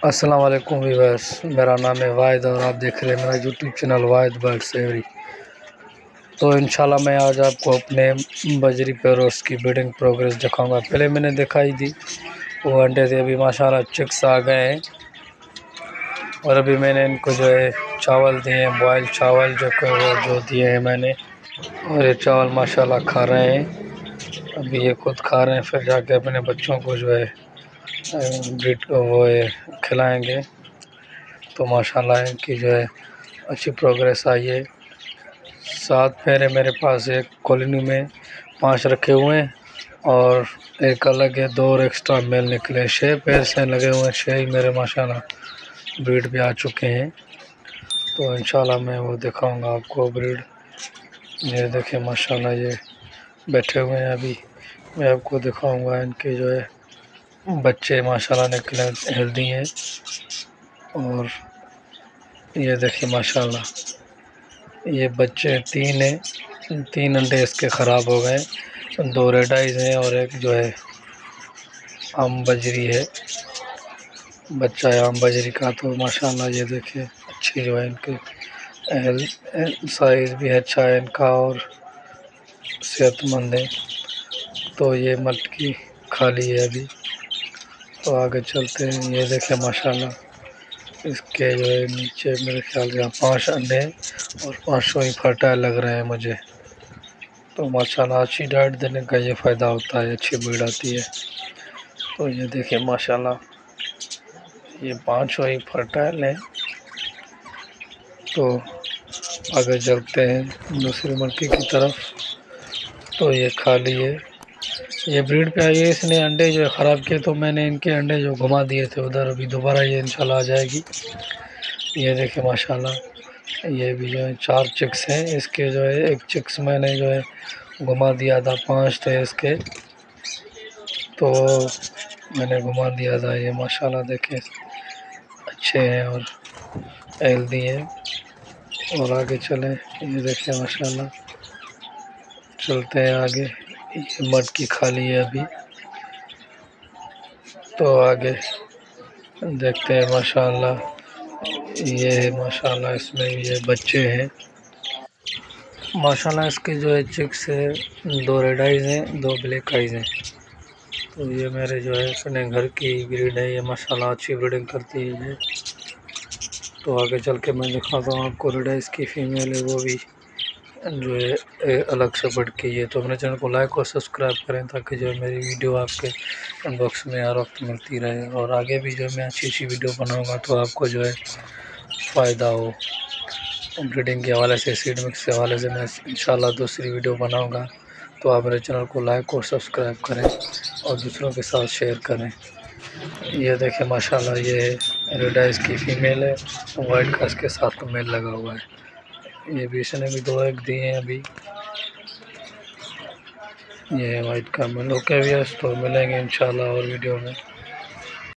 अस्सलाम वालेकुम व्यूअर्स, मेरा नाम है वाहिद और आप देख रहे हैं मेरा यूट्यूब चैनल वाहिद बर्ड्स एवरी। तो इंशाल्लाह मैं आज आपको अपने बजरी पैरोस की ब्रीडिंग प्रोग्रेस दिखाऊंगा। पहले मैंने दिखाई दी वो अंडे थे, अभी माशाल्लाह चिक्स आ गए हैं और अभी मैंने इनको जो है चावल दिए हैं, बॉयल चावल जो दिए हैं मैंने, और ये चावल माशाल्लाह खा रहे हैं। अभी ये खुद खा रहे हैं, फिर जाके अपने बच्चों को जो है ब्रीड वो खिलाएँगे। तो माशाल्लाह इनकी जो है अच्छी प्रोग्रेस आई है। 7 पैर मेरे पास, एक कॉलोनी में 5 रखे हुए हैं और एक अलग है, 2 और एक्स्ट्रा मेल निकले। 6 पैर से लगे हुए हैं, 6 ही मेरे माशाल्लाह ब्रीड पे आ चुके हैं। तो इंशाल्लाह मैं वो दिखाऊंगा आपको ब्रीड। ये देखें माशाल्लाह ये बैठे हुए हैं। अभी मैं आपको दिखाऊंगा इनके जो है बच्चे माशाल्लाह निकले, हेल्दी हैं। और ये देखिए माशाल्लाह ये बच्चे 3 हैं, 3 अंडे इसके ख़राब हो गए, 2 रेड आइज़ हैं और एक जो है आम बजरी है, बच्चा है आम बजरी का। तो माशाल्लाह ये देखिए अच्छी जो है इनके साइज़ भी अच्छा है इनका और सेहतमंद है। तो ये मटकी खाली है अभी, तो आगे चलते हैं। ये देखें माशाल्लाह इसके जो है नीचे मेरे ख्याल से 5 अंडे हैं और 5 ही फर्टाइल लग रहे हैं मुझे। तो माशाल्लाह अच्छी डाइट देने का ये फ़ायदा होता है, अच्छी ब्रीड आती है। तो ये देखिए माशाल्लाह ये 5 ही फर्टाइल हैं। तो आगे चलते हैं दूसरी मटकी की तरफ। तो ये खाली है, ये ब्रीड पे आई है। इसने अंडे जो है ख़राब किए, तो मैंने इनके अंडे जो घुमा दिए थे उधर, अभी दोबारा ये इंशाल्लाह आ जाएगी। ये देखें माशाल्लाह ये भी जो है 4 चिक्स हैं इसके। जो है एक चिक्स मैंने जो है घुमा दिया था, 5 थे इसके, तो मैंने घुमा दिया था। ये माशाल्लाह देखें अच्छे हैं और हेल्दी हैं। और आगे चलें, ये देखें माशाल्लाह चलते हैं आगे। ये मटकी खाली है अभी, तो आगे देखते हैं। माशाल्लाह ये है माशाल्लाह इसमें ये बच्चे हैं। माशाल्लाह इसके जो है चिक्स है, 2 रेड आइज़ हैं, 2 ब्लैक आइज़ हैं। तो ये मेरे जो है अपने घर की ब्रीड है, ये माशाल्लाह अच्छी ब्रीडिंग करती है ये। तो आगे चल के मैं दिखाता हूँ आपको। रेड आइज़ की फ़ीमेल है वो भी जो है अलग से बढ़ के ये। तो अपने चैनल को लाइक और सब्सक्राइब करें ताकि जो है मेरी वीडियो आपके इनबॉक्स में हर वक्त मिलती रहे। और आगे भी जो मैं अच्छी अच्छी वीडियो बनाऊँगा तो आपको जो है फ़ायदा हो। ब्रीडिंग के हवाले से, सीड मिक्स के हवाले से मैं इंशाल्लाह दूसरी वीडियो बनाऊंगा। तो आप मेरे चैनल को लाइक और सब्सक्राइब करें और दूसरों के साथ शेयर करें। ये देखें माशाल्लाह ये रेड आइज़ की फ़ीमेल है, वाइट का इसके साथ मेल लगा हुआ है। ये भी इसने भी 2 एग दिए हैं अभी। ये है वाइट का मेल। ओके व्यूअर्स, तो मिलेंगे इंशाल्लाह और वीडियो में।